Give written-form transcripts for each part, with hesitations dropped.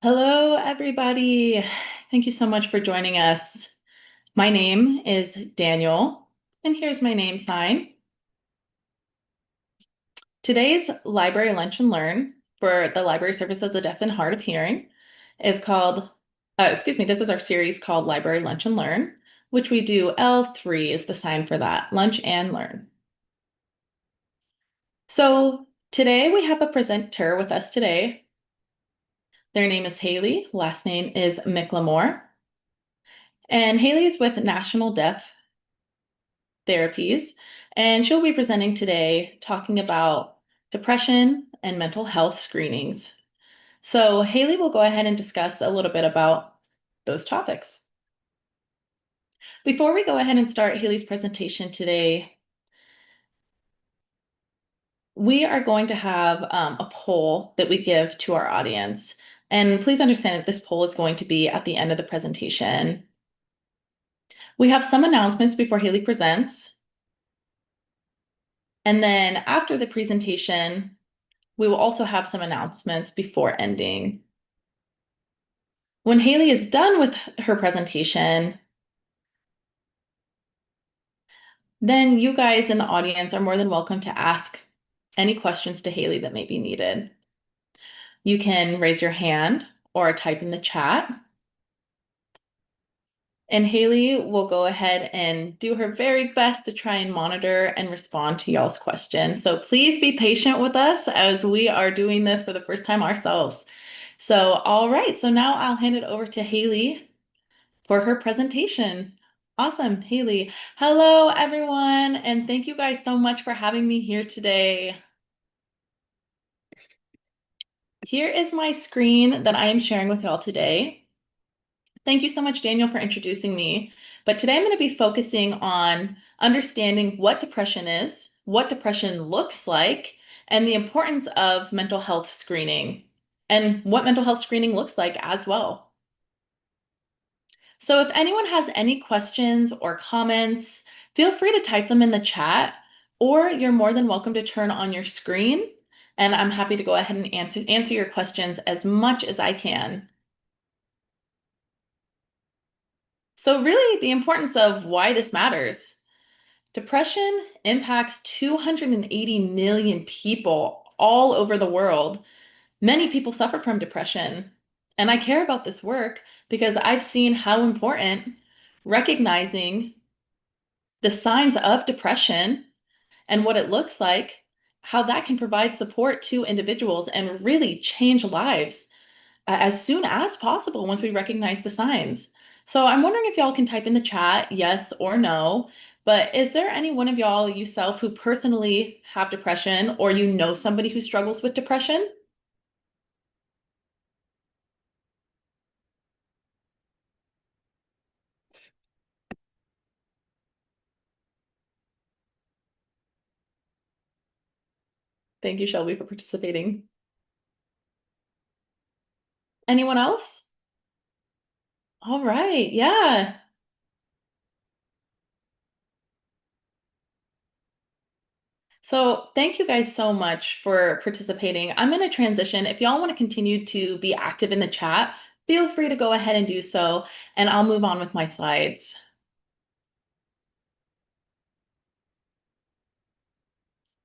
Hello, everybody. Thank you so much for joining us. My name is Daniel, and here's my name sign. Today's Library Lunch and Learn for the Library Service of the Deaf and Hard of Hearing is this is our series called Library Lunch and Learn, which we do L3 is the sign for that, Lunch and Learn. So today we have a presenter with us today. Their name is Haley, last name is McLemore. And Haley is with National Deaf Therapies, and she'll be presenting today talking about depression and mental health screenings. So Haley will go ahead and discuss a little bit about those topics. Before we go ahead and start Haley's presentation today, we are going to have a poll that we give to our audience. And please understand that this poll is going to be at the end of the presentation. We have some announcements before Haley presents. And then after the presentation, we will also have some announcements before ending. When Haley is done with her presentation, then you guys in the audience are more than welcome to ask any questions to Haley that may be needed. You can raise your hand or type in the chat. And Haley will go ahead and do her very best to try and monitor and respond to y'all's questions. So please be patient with us as we are doing this for the first time ourselves. So, all right, so now I'll hand it over to Haley for her presentation. Awesome, Haley. Hello, everyone, and thank you guys so much for having me here today. Here is my screen that I am sharing with y'all today. Thank you so much, Daniel, for introducing me. But today I'm going to be focusing on understanding what depression is, what depression looks like, and the importance of mental health screening, and what mental health screening looks like as well. So if anyone has any questions or comments, feel free to type them in the chat, or you're more than welcome to turn on your screen, and I'm happy to go ahead and answer your questions as much as I can. So really the importance of why this matters. Depression impacts 280 million people all over the world. Many people suffer from depression. And I care about this work because I've seen how important recognizing the signs of depression and what it looks like, how that can provide support to individuals and really change lives as soon as possible once we recognize the signs. So I'm wondering if y'all can type in the chat yes or no, but is there any one of y'all yourself who personally have depression or you know somebody who struggles with depression? Thank you, Shelby, for participating. Anyone else? All right, yeah. So thank you guys so much for participating. I'm going to transition. If y'all want to continue to be active in the chat, feel free to go ahead and do so, and I'll move on with my slides.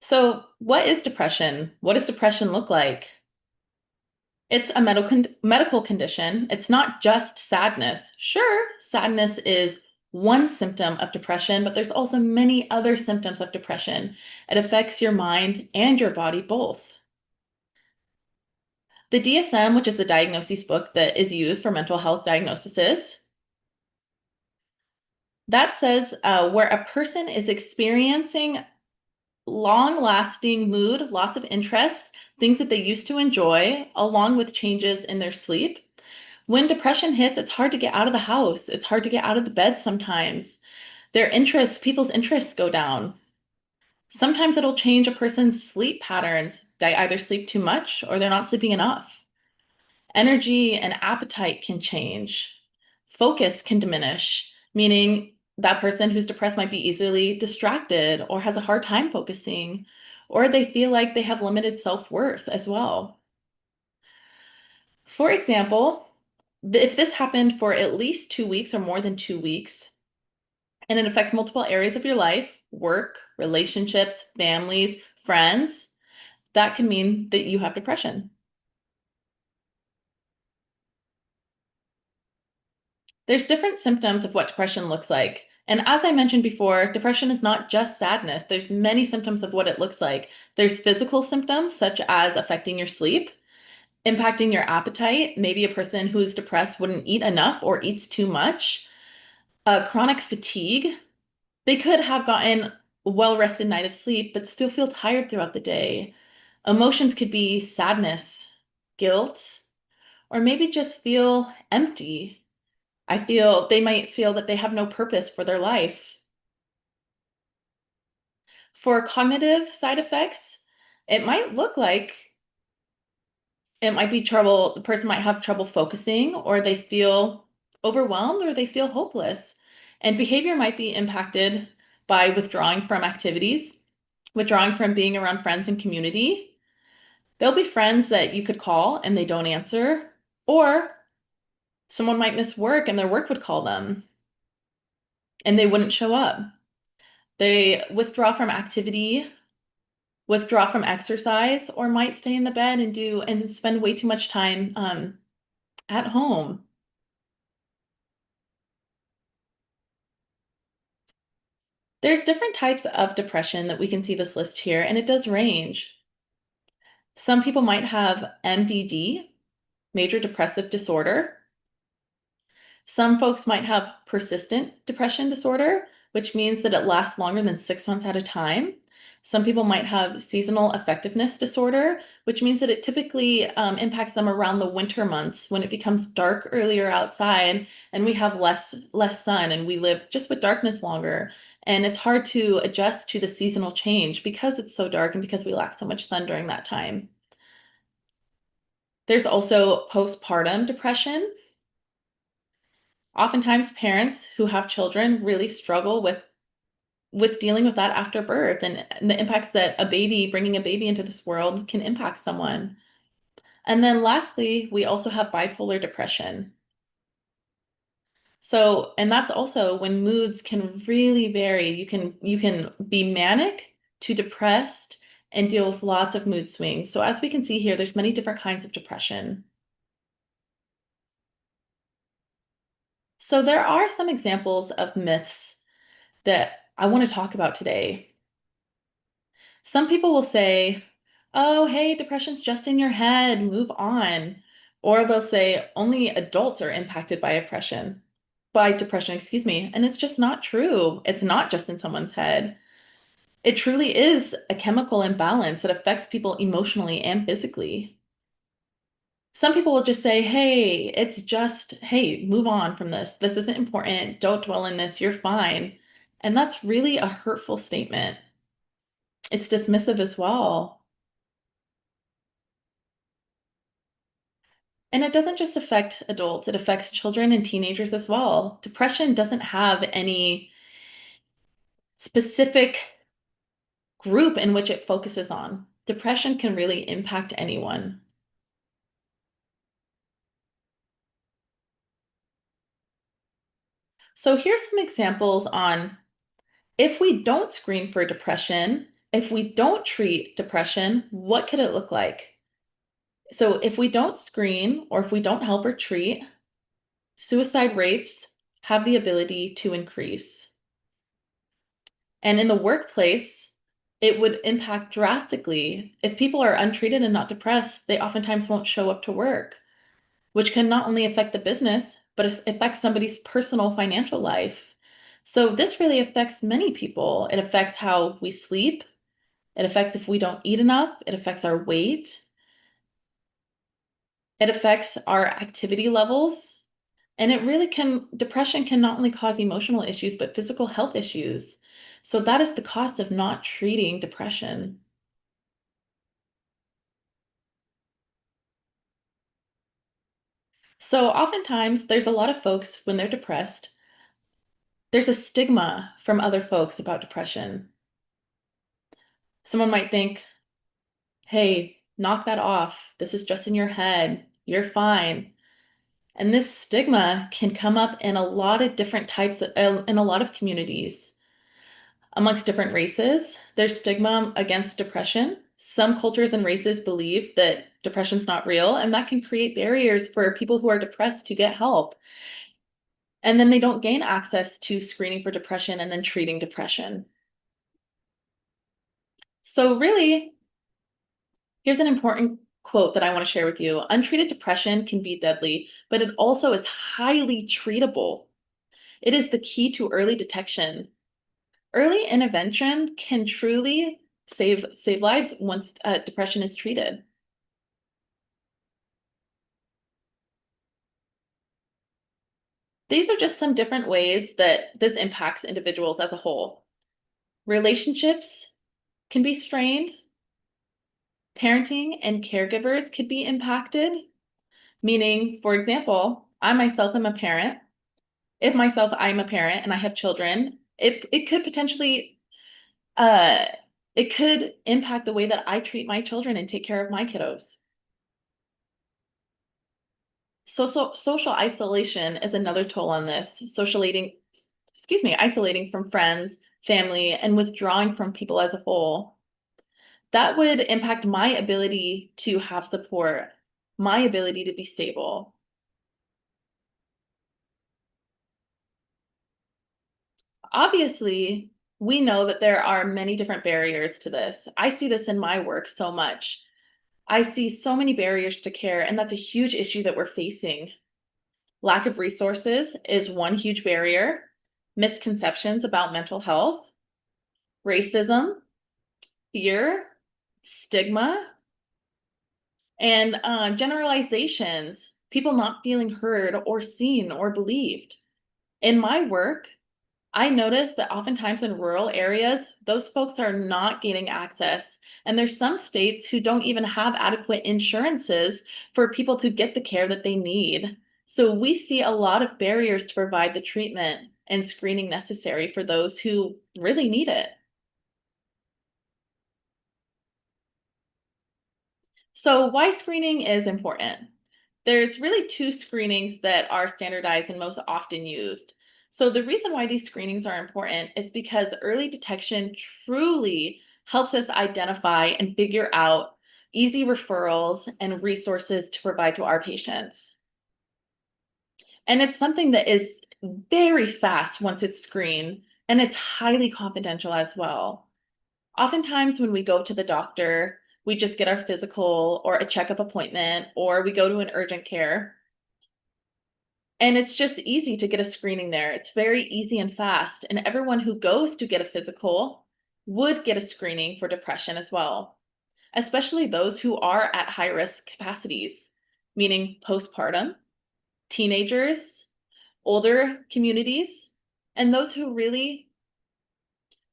So what is depression? What does depression look like? It's a medical condition. It's not just sadness. Sure, sadness is one symptom of depression, but there's also many other symptoms of depression. It affects your mind and your body both. The DSM, which is the diagnosis book that is used for mental health diagnoses, that says where a person is experiencing long-lasting mood, loss of interest, things that they used to enjoy, along with changes in their sleep. When depression hits, it's hard to get out of the house. It's hard to get out of the bed sometimes. People's interests go down. Sometimes it'll change a person's sleep patterns. They either sleep too much or they're not sleeping enough. Energy and appetite can change. Focus can diminish, meaning that person who's depressed might be easily distracted or has a hard time focusing, or they feel like they have limited self-worth as well. For example, if this happened for at least 2 weeks or more than 2 weeks, and it affects multiple areas of your life, work, relationships, families, friends, that can mean that you have depression. There's different symptoms of what depression looks like. And as I mentioned before, depression is not just sadness. There's many symptoms of what it looks like. There's physical symptoms such as affecting your sleep, impacting your appetite. Maybe a person who's depressed wouldn't eat enough or eats too much. Chronic fatigue. They could have gotten a well-rested night of sleep, but still feel tired throughout the day. Emotions could be sadness, guilt, or maybe just feel empty. They might feel that they have no purpose for their life. For cognitive side effects, it might look like it might be trouble, the person might have trouble focusing, or they feel overwhelmed, or they feel hopeless. And behavior might be impacted by withdrawing from activities, withdrawing from being around friends and community. There'll be friends that you could call and they don't answer, or someone might miss work and their work would call them and they wouldn't show up. They withdraw from activity, withdraw from exercise, or might stay in the bed and spend way too much time at home. There's different types of depression that we can see this list here, and it does range. Some people might have MDD, major depressive disorder. Some folks might have persistent depression disorder, which means that it lasts longer than 6 months at a time. Some people might have seasonal affectiveness disorder, which means that it typically impacts them around the winter months when it becomes dark earlier outside and we have less sun and we live just with darkness longer. And it's hard to adjust to the seasonal change because it's so dark and because we lack so much sun during that time. There's also postpartum depression. Oftentimes, parents who have children really struggle with dealing with that after birth and the impacts that bringing a baby into this world can impact someone. And then lastly, we also have bipolar depression. So, and that's also when moods can really vary. You can be manic to depressed and deal with lots of mood swings. So as we can see here, there's many different kinds of depression. So there are some examples of myths that I want to talk about today. Some people will say, oh, hey, depression's just in your head, move on. Or they'll say only adults are impacted by depression, excuse me. And it's just not true. It's not just in someone's head. It truly is a chemical imbalance that affects people emotionally and physically. Some people will just say, hey, move on from this. This isn't important. Don't dwell in this. You're fine. And that's really a hurtful statement. It's dismissive as well. And it doesn't just affect adults, it affects children and teenagers as well. Depression doesn't have any specific group in which it focuses on. Depression can really impact anyone. So here's some examples on if we don't screen for depression, if we don't treat depression, what could it look like? So if we don't screen or if we don't help or treat, suicide rates have the ability to increase. And in the workplace, it would impact drastically. If people are untreated and not depressed, they oftentimes won't show up to work, which can not only affect the business, but it affects somebody's personal financial life. So this really affects many people. It affects how we sleep. It affects if we don't eat enough. It affects our weight. It affects our activity levels. And depression can not only cause emotional issues, but physical health issues. So that is the cost of not treating depression. So oftentimes there's a lot of folks when they're depressed, there's a stigma from other folks about depression. Someone might think, hey, knock that off. This is just in your head. you're fine. And this stigma can come up in a lot of different types in a lot of communities. Amongst different races, there's stigma against depression. Some cultures and races believe that depression's not real, and that can create barriers for people who are depressed to get help. And then they don't gain access to screening for depression and then treating depression. So really, here's an important quote that I want to share with you. Untreated depression can be deadly, but it also is highly treatable. It is the key to early detection. Early intervention can truly save lives once depression is treated. These are just some different ways that this impacts individuals as a whole. Relationships can be strained. Parenting and caregivers could be impacted, meaning, for example, I myself am a parent. If myself, I'm a parent and I have children, it could potentially uh, it could impact the way that I treat my children and take care of my kiddos. Social isolation is another toll on this. Isolating from friends, family, and withdrawing from people as a whole. That would impact my ability to have support, my ability to be stable. Obviously, we know that there are many different barriers to this. I see this in my work so much. I see so many barriers to care, and that's a huge issue that we're facing. Lack of resources is one huge barrier. Misconceptions about mental health, racism, fear, stigma, and generalizations, people not feeling heard or seen or believed. In my work, I notice that oftentimes in rural areas, those folks are not gaining access. And there's some states who don't even have adequate insurances for people to get the care that they need. So we see a lot of barriers to provide the treatment and screening necessary for those who really need it. So why screening is important? There's really two screenings that are standardized and most often used. So the reason why these screenings are important is because early detection truly helps us identify and figure out easy referrals and resources to provide to our patients. And it's something that is very fast once it's screened, and it's highly confidential as well. Oftentimes, when we go to the doctor, we just get our physical or a checkup appointment, or we go to an urgent care. And it's just easy to get a screening there. It's very easy and fast. And everyone who goes to get a physical would get a screening for depression as well, especially those who are at high risk capacities, meaning postpartum, teenagers, older communities, and those who really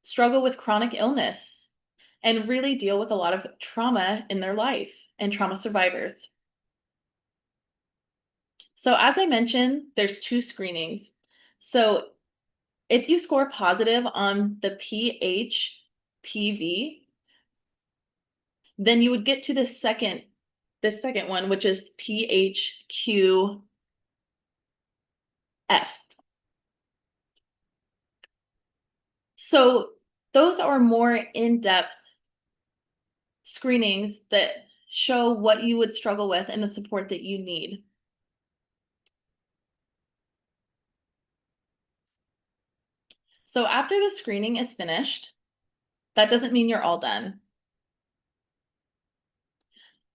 struggle with chronic illness and really deal with a lot of trauma in their life and trauma survivors. So as I mentioned, there's two screenings. So if you score positive on the PHPV, then you would get to the second one, which is PHQF. So those are more in-depth screenings that show what you would struggle with and the support that you need. So after the screening is finished, that doesn't mean you're all done.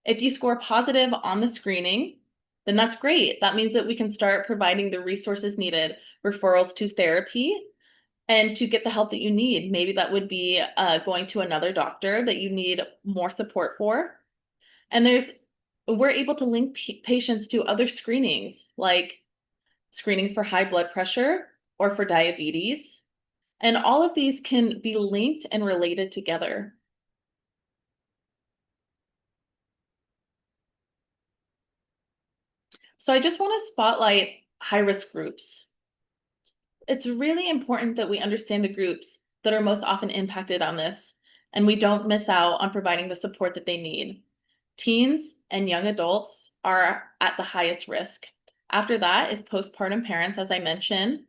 If you score positive on the screening, then that's great. That means that we can start providing the resources needed, referrals to therapy, and to get the help that you need. Maybe that would be going to another doctor that you need more support for. And we're able to link patients to other screenings, like screenings for high blood pressure or for diabetes. And all of these can be linked and related together. So I just want to spotlight high-risk groups. It's really important that we understand the groups that are most often impacted on this, and we don't miss out on providing the support that they need. Teens and young adults are at the highest risk. After that is postpartum parents, as I mentioned,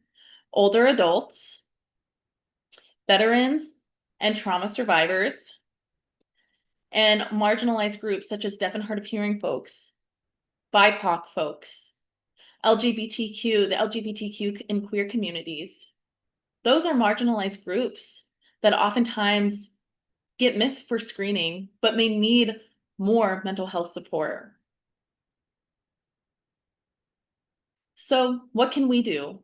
older adults, veterans, and trauma survivors, and marginalized groups such as deaf and hard of hearing folks, BIPOC folks, LGBTQ, the LGBTQ and queer communities. Those are marginalized groups that oftentimes get missed for screening, but may need more mental health support. So what can we do?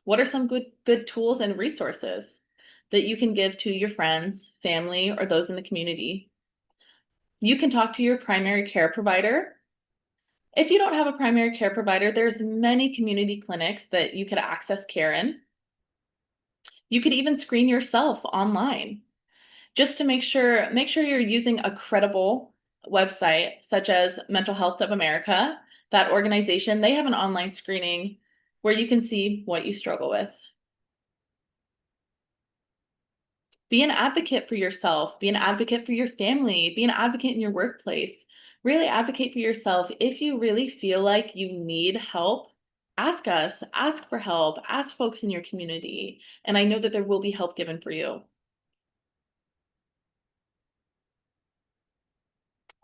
What are some good tools and resources that you can give to your friends, family, or those in the community? You can talk to your primary care provider. If you don't have a primary care provider, there's many community clinics that you could access care in. You could even screen yourself online just to make sure you're using a credible website such as Mental Health of America. That organization, they have an online screening where you can see what you struggle with. Be an advocate for yourself, be an advocate for your family, be an advocate in your workplace. Really advocate for yourself. If you really feel like you need help, ask us, ask for help, ask folks in your community, and I know that there will be help given for you.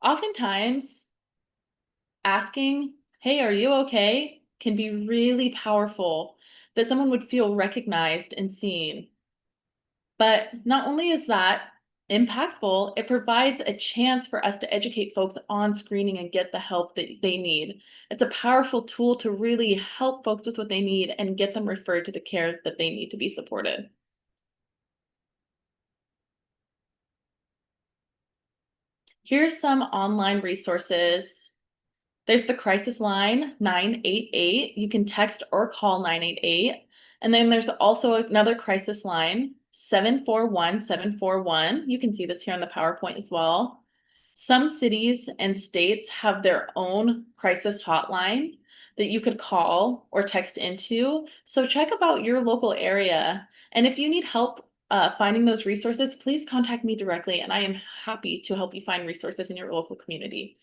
Oftentimes, asking, "Hey, are you okay?" can be really powerful, that someone would feel recognized and seen. But not only is that impactful, it provides a chance for us to educate folks on screening and get the help that they need. It's a powerful tool to really help folks with what they need and get them referred to the care that they need to be supported. Here's some online resources. There's the crisis line 988. You can text or call 988. And then there's also another crisis line 741-741. You can see this here on the PowerPoint as well. Some cities and states have their own crisis hotline that you could call or text into. So check about your local area. And if you need help finding those resources, please contact me directly, and I am happy to help you find resources in your local community.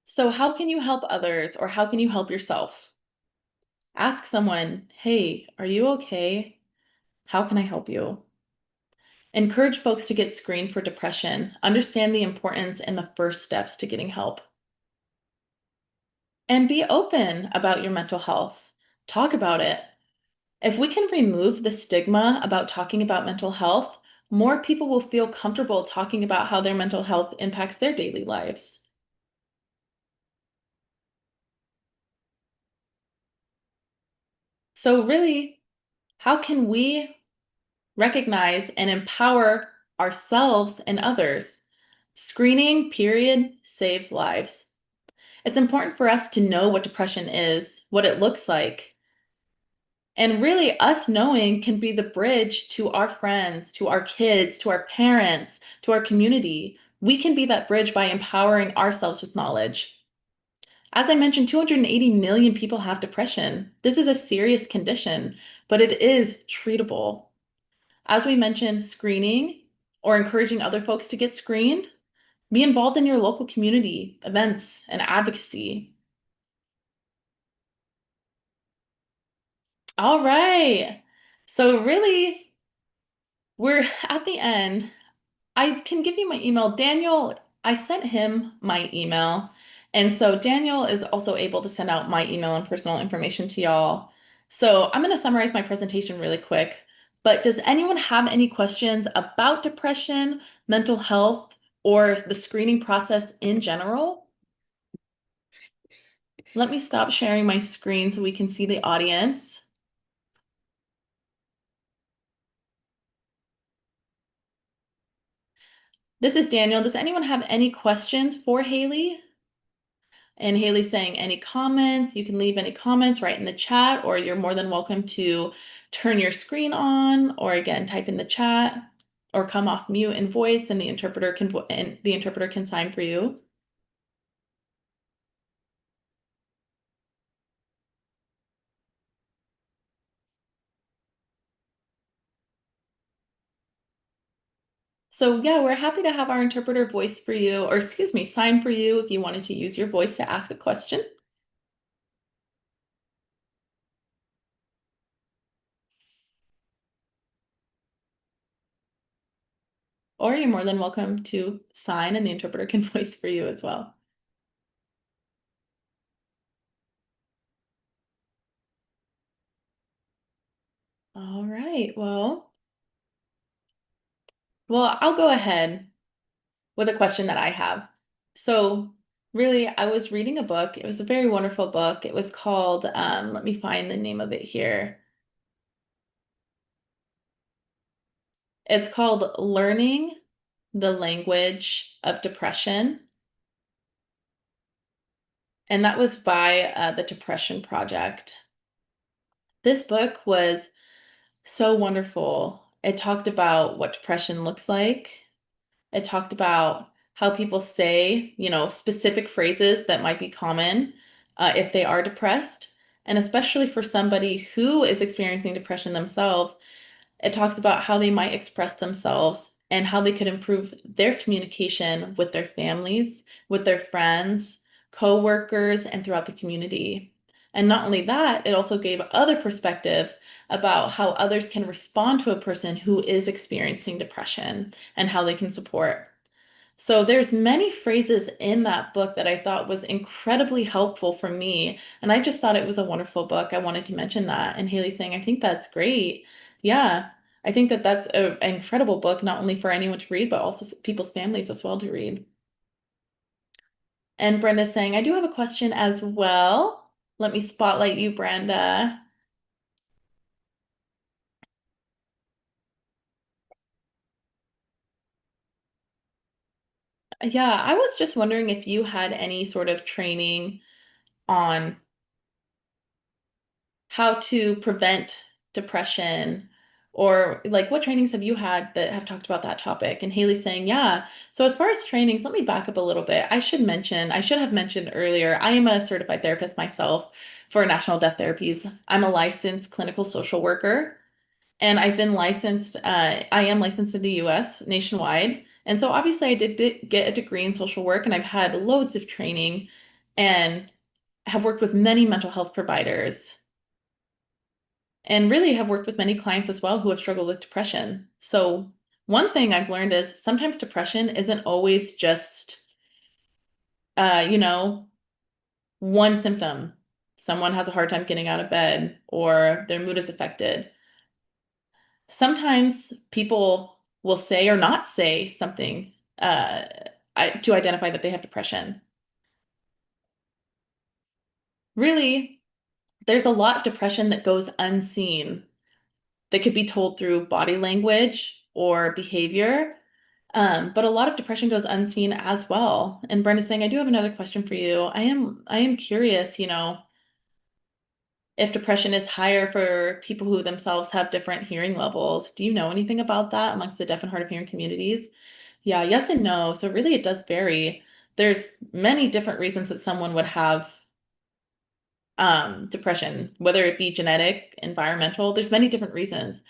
So how can you help others, or how can you help yourself? Ask someone, "Hey, are you okay? How can I help you?" Encourage folks to get screened for depression. Understand the importance and the first steps to getting help. And be open about your mental health. Talk about it. If we can remove the stigma about talking about mental health, more people will feel comfortable talking about how their mental health impacts their daily lives. So really, how can we recognize and empower ourselves and others? Screening, period, saves lives. It's important for us to know what depression is, what it looks like. And really, us knowing can be the bridge to our friends, to our kids, to our parents, to our community. We can be that bridge by empowering ourselves with knowledge. As I mentioned, 280 million people have depression. This is a serious condition, but it is treatable. As we mentioned, screening or encouraging other folks to get screened, be involved in your local community events and advocacy. All right. So really, we're at the end. I can give you my email. Daniel, I sent him my email. And so Daniel is also able to send out my email and personal information to y'all. So I'm going to summarize my presentation really quick. But does anyone have any questions about depression, mental health, or the screening process in general? Let me stop sharing my screen so we can see the audience. This is Daniel. Does anyone have any questions for Haley? And Haley's saying any comments, you can leave any comments right in the chat, or you're more than welcome to turn your screen on, or again, type in the chat, or come off mute and voice, and the interpreter can sign for you. So yeah, we're happy to have our interpreter voice for you, or excuse me, sign for you if you wanted to use your voice to ask a question. Or you're more than welcome to sign and the interpreter can voice for you as well. All right, well, I'll go ahead with a question that I have. So really, I was reading a book. It was a very wonderful book. It was called, let me find the name of it here. It's called Learning the Language of Depression. And that was by the Depression Project. This book was so wonderful. It talked about what depression looks like. It talked about how people say, specific phrases that might be common if they are depressed. And especially for somebody who is experiencing depression themselves, it talks about how they might express themselves and how they could improve their communication with their families, with their friends, co-workers, and throughout the community. And not only that, it also gave other perspectives about how others can respond to a person who is experiencing depression and how they can support. So there's many phrases in that book that I thought was incredibly helpful for me. And I just thought it was a wonderful book. I wanted to mention that. And Haley's saying, I think that's great. Yeah, I think that that's an incredible book, not only for anyone to read, but also people's families as well to read. And Brenda's saying, I do have a question as well. Let me spotlight you, Brenda. Yeah, I was just wondering if you had any sort of training on how to prevent depression or like what trainings have you had that have talked about that topic? And Haley's saying, yeah. So as far as trainings, let me back up a little bit. I should have mentioned earlier, I am a certified therapist myself for National Deaf Therapies. I'm a licensed clinical social worker and I've been licensed, I am licensed in the US nationwide. And so obviously I did get a degree in social work and I've had loads of training and have worked with many mental health providers and really have worked with many clients as well who have struggled with depression. So one thing I've learned is sometimes depression isn't always just, uh, you know, one symptom. Someone has a hard time getting out of bed or their mood is affected. Sometimes people will say or not say something uh, to identify that they have depression. Really, there's a lot of depression that goes unseen that could be told through body language or behavior. But a lot of depression goes unseen as well. And Brenda's saying, I do have another question for you. I am curious, if depression is higher for people who themselves have different hearing levels. Do you know anything about that amongst the deaf and hard of hearing communities? Yeah, yes and no. So really it does vary. There's many different reasons that someone would have depression, whether it be genetic, environmental, there's many different reasons.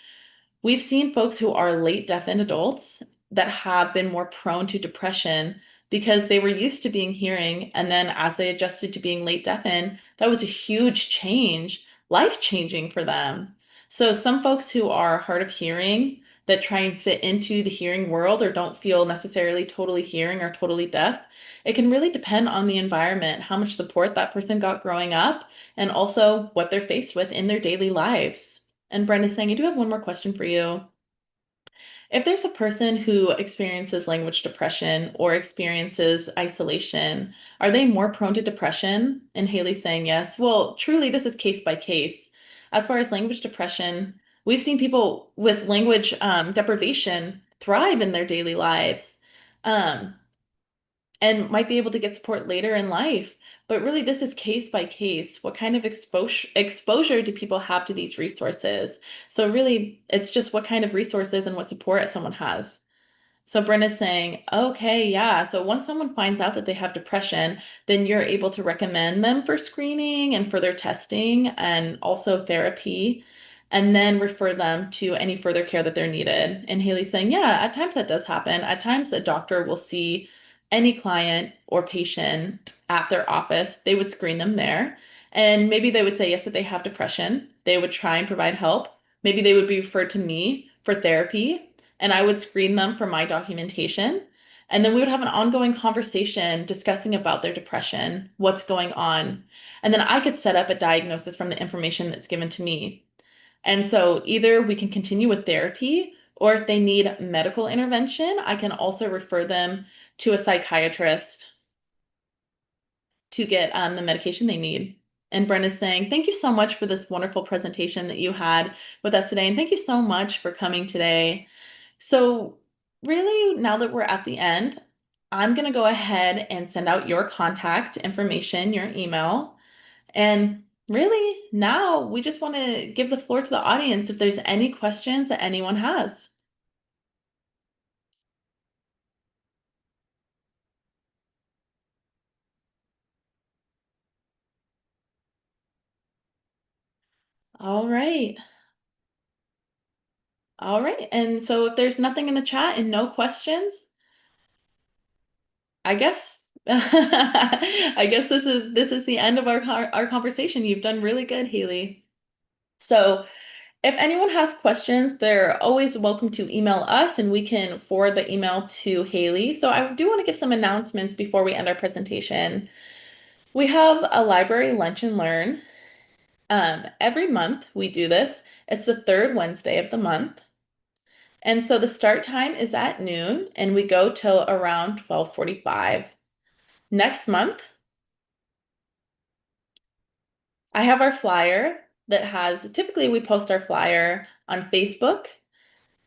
We've seen folks who are late deafened adults that have been more prone to depression because they were used to being hearing, and then as they adjusted to being late deafened, that was a huge change, life-changing for them. So some folks who are hard of hearing that try and fit into the hearing world or don't feel necessarily totally hearing or totally deaf, it can really depend on the environment, how much support that person got growing up, and also what they're faced with in their daily lives. And Brenda's saying, I do have one more question for you. If there's a person who experiences language depression or experiences isolation, are they more prone to depression? And Haley's saying yes. Well, truly, this is case by case. As far as language depression, we've seen people with language deprivation thrive in their daily lives. Um, and might be able to get support later in life. But really, this is case by case. What kind of exposure do people have to these resources? So really, it's just what kind of resources and what support someone has. So Brenda's saying, okay, yeah. So once someone finds out that they have depression, then you're able to recommend them for screening and further testing and also therapy. and then refer them to any further care that they're needed. And Haley's saying, yeah, at times that does happen. At times a doctor will see any client or patient at their office. They would screen them there. And maybe they would say, yes, that they have depression. They would try and provide help. Maybe they would be referred to me for therapy, and I would screen them for my documentation. And then we would have an ongoing conversation discussing about their depression, what's going on. And then I could set up a diagnosis from the information that's given to me. And so either we can continue with therapy, or if they need medical intervention, I can also refer them to a psychiatrist to get the medication they need. And Brenda's saying, thank you so much for this wonderful presentation that you had with us today. And thank you so much for coming today. So really, now that we're at the end, I'm going to go ahead and send out your contact information, your email. And really, now we just want to give the floor to the audience if there's any questions that anyone has. All right. All right. And so if there's nothing in the chat and no questions, I guess I guess this is the end of our conversation. You've done really good, Haley. So if anyone has questions, they're always welcome to email us and we can forward the email to Haley. So I do want to give some announcements before we end our presentation. We have a library lunch and learn. Every month we do this. It's the third Wednesday of the month. And so the start time is at noon and we go till around 12:45. Next month, I have our flyer that has, typically we post our flyer on Facebook,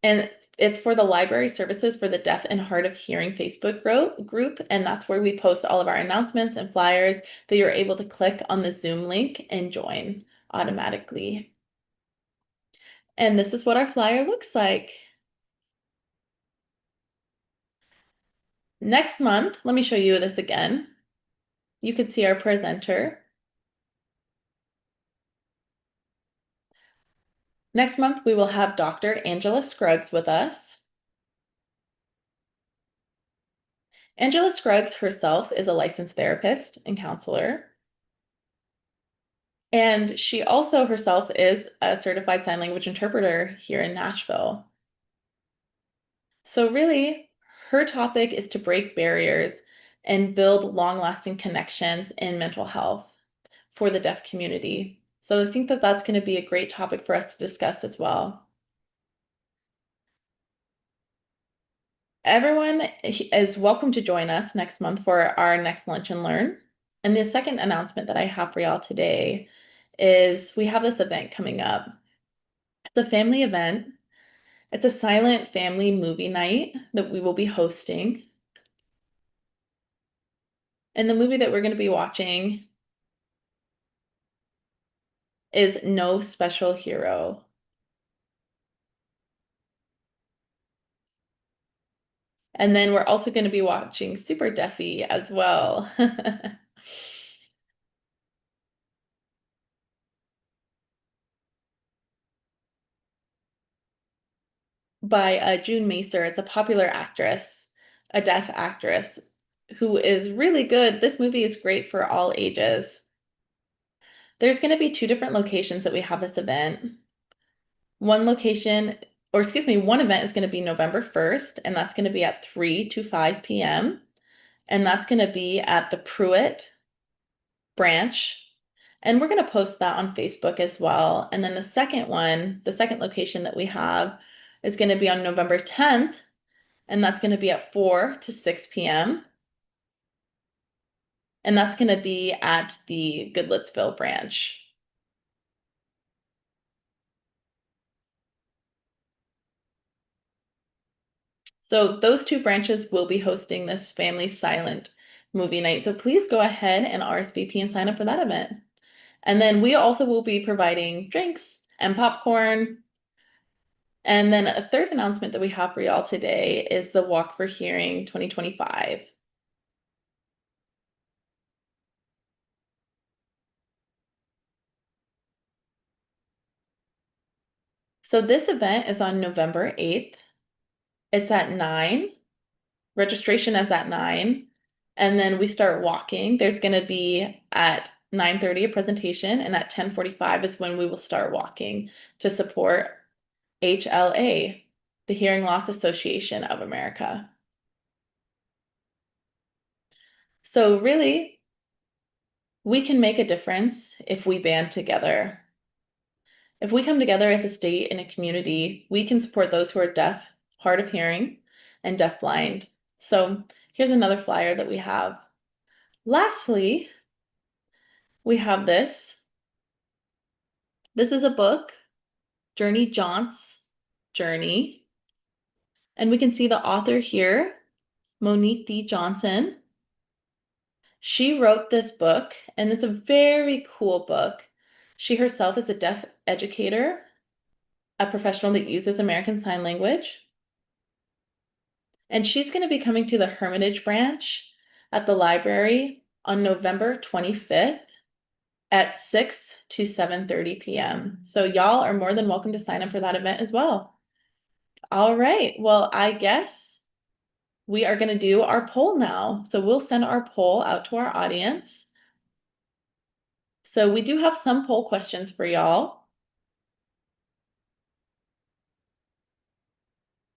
and it's for the Library Services for the Deaf and Hard of Hearing Facebook group, and that's where we post all of our announcements and flyers that you're able to click on the Zoom link and join automatically. And this is what our flyer looks like. Next month, let me show you this again. You can see our presenter. Next month, we will have Dr. Angela Scruggs with us. Angela Scruggs herself is a licensed therapist and counselor. And she also herself is a certified sign language interpreter here in Nashville. So really, her topic is to break barriers and build long-lasting connections in mental health for the deaf community. So I think that that's going to be a great topic for us to discuss as well. Everyone is welcome to join us next month for our next Lunch and Learn. And the second announcement that I have for y'all today is we have this event coming up. It's a family event. It's a silent family movie night that we will be hosting. And the movie that we're going to be watching is No Special Hero. And then we're also going to be watching Super Duffy as well. By June Macer. It's a popular actress, a deaf actress who is really good. This movie is great for all ages. There's going to be two different locations that we have this event. One location, or excuse me, one event is going to be November 1st, and that's going to be at 3 to 5 p.m. And that's going to be at the Pruitt branch. And we're going to post that on Facebook as well. And then the second one, the second location that we have is going to be on November 10th, and that's going to be at 4 to 6 p.m. And that's going to be at the Goodlettsville branch. So those two branches will be hosting this family silent movie night. So please go ahead and RSVP and sign up for that event. And then we also will be providing drinks and popcorn. And then a third announcement that we have for y'all today is the Walk for Hearing 2025. So this event is on November 8th. It's at 9. Registration is at 9. And then we start walking. There's going to be at 9:30 a presentation, and at 10:45 is when we will start walking to support HLA, the Hearing Loss Association of America. So really, we can make a difference if we band together. If we come together as a state and a community, we can support those who are deaf, hard of hearing, and deafblind. So here's another flyer that we have. Lastly, we have this. This is a book, Journey Jaunt's Journey. And we can see the author here, Monique D. Johnson. She wrote this book, and it's a very cool book. She herself is a deaf educator, a professional that uses American Sign Language. And she's going to be coming to the Hermitage branch at the library on November 25th at 6 to 7:30 p.m. So y'all are more than welcome to sign up for that event as well. All right, well, I guess we are going to do our poll now. So we'll send our poll out to our audience. So we do have some poll questions for y'all.